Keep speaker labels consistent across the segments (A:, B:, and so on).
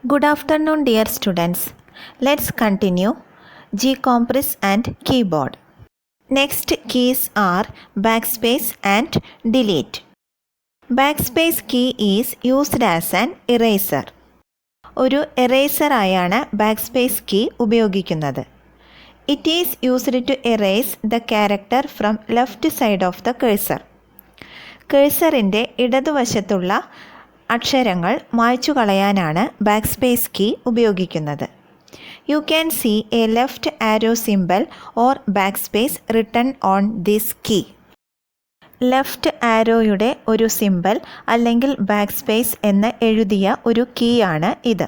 A: Good afternoon, dear students. Let's continue GCompress and keyboard. Next keys are backspace and delete. Backspace key is used as an eraser. ഒരു eraser ആയാണ് backspace key ഉപയോഗിക്കുന്നത്. It is used to erase the character from left side of the cursor. കഴ്സറിൻ്റെ ഇടതുവശത്തുള്ള അക്ഷരങ്ങൾ മായ്ച്ചു കളയാനാണ് backspace key ഉപയോഗിക്കുന്നത്. You can see a left arrow symbol or backspace written on this key. Left ആരോയുടെ ഒരു symbol അല്ലെങ്കിൽ ബാക്ക്സ്പേസ് എന്ന് എഴുതിയ ഒരു കീ ആണ് ഇത്.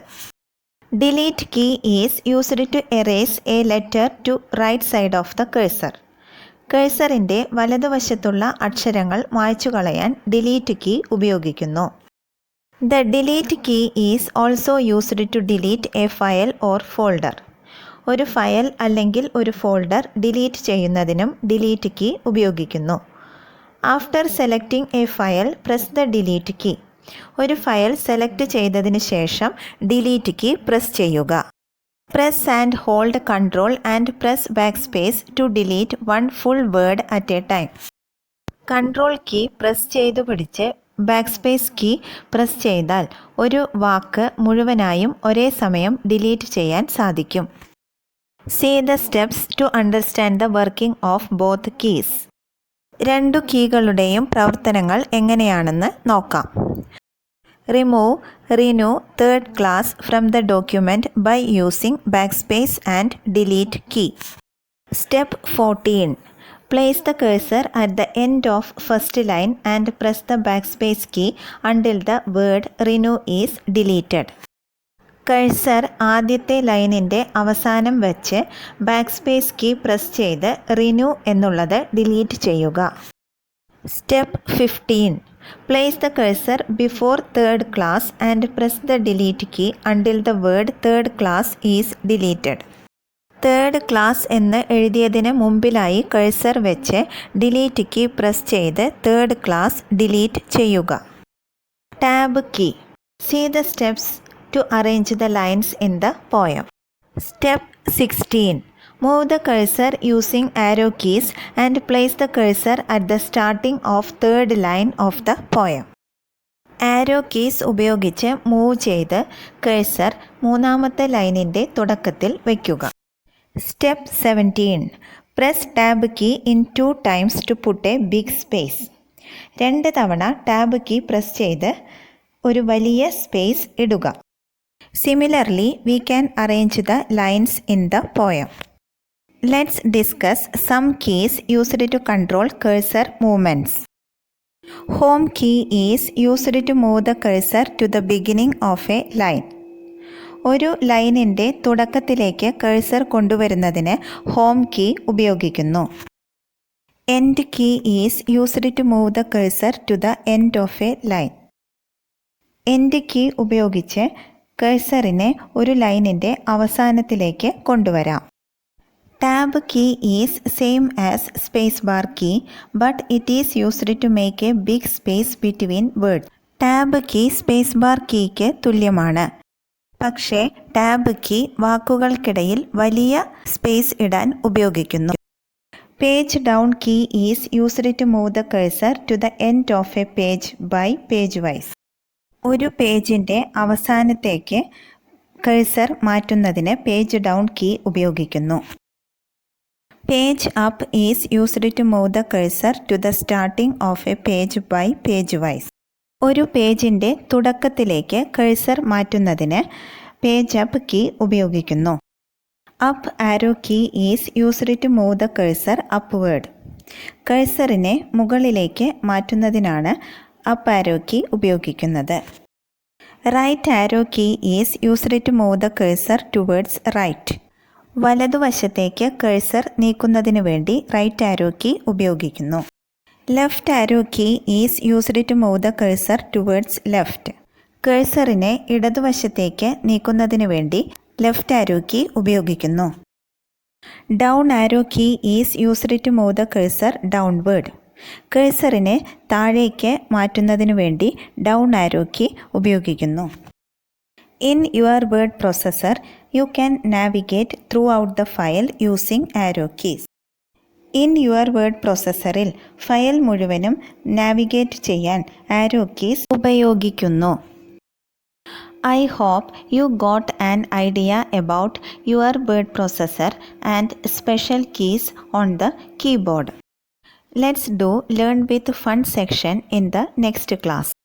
A: Delete key is used to erase a letter to right side of the cursor. കഴ്സറിൻ്റെ വലതുവശത്തുള്ള അക്ഷരങ്ങൾ മായ്ച്ചു കളയാൻ ഡിലീറ്റ് കീ ഉപയോഗിക്കുന്നു. The delete key is also used to delete a file or folder. ഒരു ഫയൽ അല്ലെങ്കിൽ ഒരു ഫോൾഡർ ഡിലീറ്റ് ചെയ്യുന്നതിനും ഡിലീറ്റ് കീ ഉപയോഗിക്കുന്നു. After selecting a file press the delete key. ഒരു ഫയൽ സെലക്ട് ചെയ്തതിന് ശേഷം ഡിലീറ്റ് കീ പ്രസ് ചെയ്യുക. Press and hold control and press backspace to delete one full word at a time. Control key press ചെയ്തു പിടിച്ച് ബാക്ക്സ്പേസ് key press ചെയ്താൽ ഒരു വാക്ക് മുഴുവനായും ഒരേ സമയം ഡിലീറ്റ് ചെയ്യാൻ സാധിക്കും. See the steps to understand the working of both keys. രണ്ടു കീകളുടെയും പ്രവർത്തനങ്ങൾ എങ്ങനെയാണെന്ന് നോക്കാം. Remove renew third class from the document by using backspace and delete key. Step 14. Place the cursor at the end of first line and press the backspace key until the word renew is deleted. Cursor ആദ്യത്തെ ലൈനിൻ്റെ അവസാനം വെച്ച് ബാക്ക്സ്പേസ് key press ചെയ്ത് renew എന്നുള്ളത് delete ചെയ്യുക. Step 15. Place the cursor before third class and press the delete key until the word third class is deleted. Third class എന്ന് എഴുതിയതിന് മുമ്പിലായി കഴ്സർ വെച്ച് ഡിലീറ്റ് കീ പ്രസ് ചെയ്ത് തേർഡ് ക്ലാസ് ഡിലീറ്റ് ചെയ്യുക. Tab key. See the steps to arrange the lines in the poem. Step 16. Move the cursor using arrow keys and place the cursor at the starting of third line of the poem. Arrow keys ഉപയോഗിച്ച് move ചെയ്ത് cursor മൂന്നാമത്തെ ലൈനിൻ്റെ തുടക്കത്തിൽ വയ്ക്കുക. Step 17. Press tab key in 2 times to put a big space. 2 തവണ tab key press ചെയ്ത് ഒരു വലിയ സ്പേസ് ഇടുക. Similarly, we can arrange the lines in the poem. Let's discuss some keys used to control cursor movements. Home key is used to move the cursor to the beginning of a line. ഒരു ലൈനിൻ്റെ തുടക്കത്തിലേക്ക് cursor കൊണ്ടുവരുന്നതിന് home key ഉപയോഗിക്കുന്നു. End key is used to move the cursor to the end of a line. End key ഉപയോഗിച്ച് കഴ്സറിനെ ഒരു ലൈനിൻ്റെ അവസാനത്തിലേക്ക് കൊണ്ടുവരാം. Tab key is same as space bar key but it is used to make a big space between words. Tab key space bar കീക്ക് തുല്യമാണ്, പക്ഷേ tab key വാക്കുകൾക്കിടയിൽ വലിയ സ്പേസ് ഇടാൻ ഉപയോഗിക്കുന്നു. Page down key is used to move the cursor to the end of a page by page wise. ഒരു പേജിൻ്റെ അവസാനത്തേക്ക് കഴ്സർ മാറ്റുന്നതിന് പേജ് ഡൗൺ കീ ഉപയോഗിക്കുന്നു. Page up is used to move the cursor to the starting of a page by page wise. ഒരു പേജിൻ്റെ തുടക്കത്തിലേക്ക് cursor മാറ്റുന്നതിന് page up key ഉപയോഗിക്കുന്നു. Up arrow key is used to move the cursor upward. കഴ്സറിനെ മുകളിലേക്ക് മാറ്റുന്നതിനാണ് up arrow key ഉപയോഗിക്കുന്നത്. Right arrow key is used to move the cursor towards right. വലതുവശത്തേക്ക് കഴ്സർ നീക്കുന്നതിന് വേണ്ടി റൈറ്റ് ആരോ കീ ഉപയോഗിക്കുന്നു. Left arrow key is used to move the cursor towards left. കഴ്സറിനെ ഇടതുവശത്തേക്ക് നീക്കുന്നതിന് വേണ്ടി ലെഫ്റ്റ് ആരോ കീ ഉപയോഗിക്കുന്നു. Down arrow key is used to move the cursor downward. കഴ്സറിനെ താഴേക്ക് മാറ്റുന്നതിനു വേണ്ടി ഡൗൺ ആരോ കീ ഉപയോഗിക്കുന്നു. In your word processor, you can navigate throughout the file using arrow keys. In your word പ്രോസസ്സറിൽ file മുഴുവനും navigate ചെയ്യാൻ ആരോ keys ഉപയോഗിക്കുന്നു. I hope you got an idea about your word processor and special keys on the keyboard. Let's do Learn with Fun section in the next class.